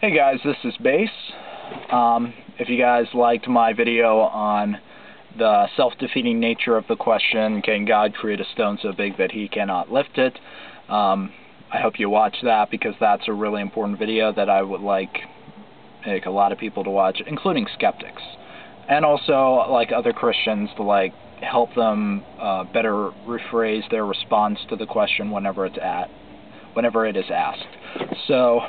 Hey guys, this is Base. If you guys liked my video on the self-defeating nature of the question, can God create a stone so big that he cannot lift it? I hope you watch that, because that's a really important video that I would like a lot of people to watch, including skeptics. And also like other Christians to help them better rephrase their response to the question whenever it is asked. So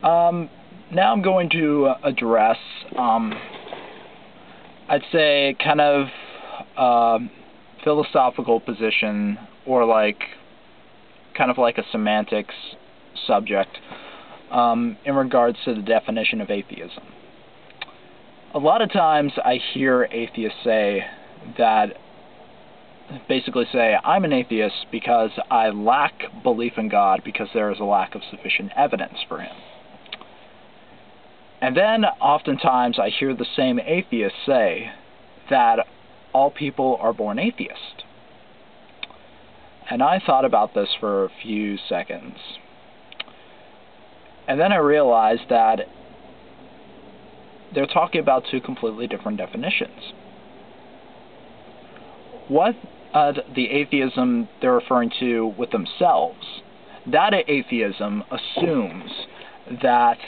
now I'm going to address, I'd say, kind of philosophical position, or kind of like a semantics subject in regards to the definition of atheism. A lot of times I hear atheists basically say, I'm an atheist because I lack belief in God because there is a lack of sufficient evidence for him. And then oftentimes I hear the same atheists say that all people are born atheists. And I thought about this for a few seconds. And then I realized that they're talking about two completely different definitions. What the atheism they're referring to with themselves, that atheism assumes that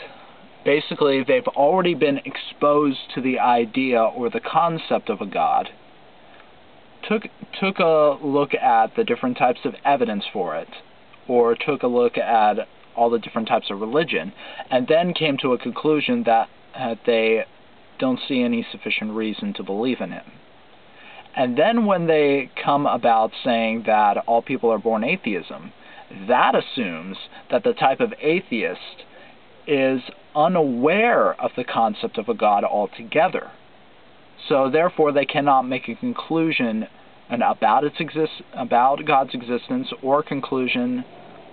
basically they've already been exposed to the idea or the concept of a God, took a look at the different types of evidence for it, or took a look at all the different types of religion, and then came to a conclusion that they don't see any sufficient reason to believe in him. And then when they come about saying that all people are born atheism, that assumes that the type of atheist is unaware of the concept of a God altogether. So therefore they cannot make a conclusion about God's existence, or a conclusion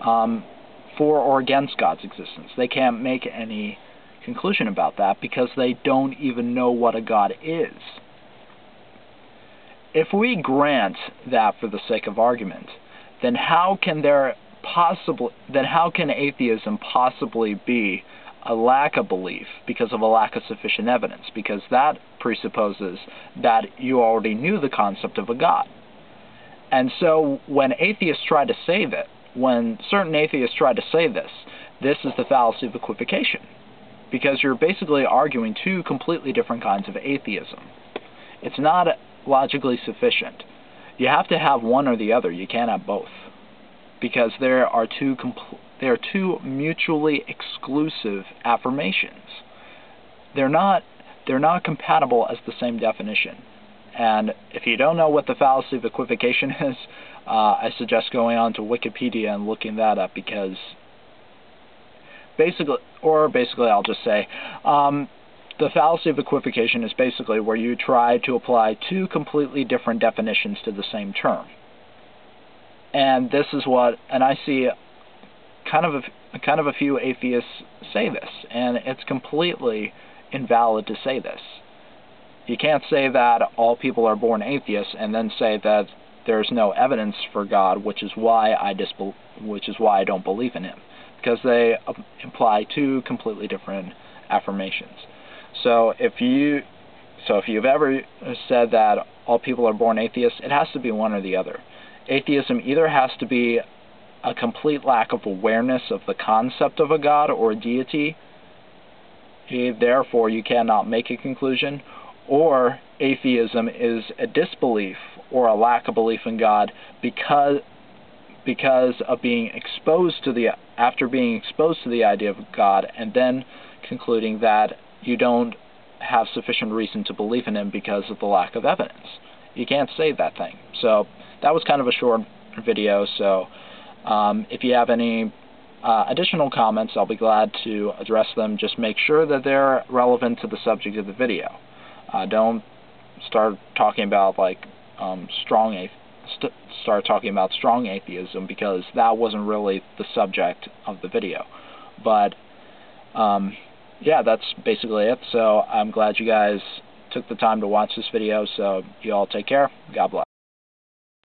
for or against God's existence. They can't make any conclusion about that because they don't even know what a God is. If we grant that for the sake of argument, then how can atheism possibly be a lack of belief because of a lack of sufficient evidence? Because that presupposes that you already knew the concept of a God. And so when atheists try to say that, when certain atheists try to say this is the fallacy of equivocation, because you're basically arguing two completely different kinds of atheism. It's not logically sufficient. You have to have one or the other. You can't have both, because there are two mutually exclusive affirmations. They're not compatible as the same definition. And if you don't know what the fallacy of equivocation is, I suggest going on to Wikipedia and looking that up, because basically I'll just say, the fallacy of equivocation is basically where you try to apply two completely different definitions to the same term. And this is and I see kind of a few atheists say this, and it's completely invalid to say this. You can't say that all people are born atheists and then say that there's no evidence for God, which is why I don't believe in him, because they imply two completely different affirmations. So if you've ever said that all people are born atheists, it has to be one or the other. Atheism either has to be a complete lack of awareness of the concept of a God or a deity, therefore you cannot make a conclusion, or atheism is a disbelief or a lack of belief in God because of being exposed to after being exposed to the idea of God, and then concluding that you don't have sufficient reason to believe in him because of the lack of evidence. You can't say that thing. So that was kind of a short video. So if you have any additional comments, I'll be glad to address them. Just make sure that they're relevant to the subject of the video. Don't start talking about strong atheism, because that wasn't really the subject of the video. But yeah, that's basically it. So I'm glad you guys took the time to watch this video. So you all take care. God bless.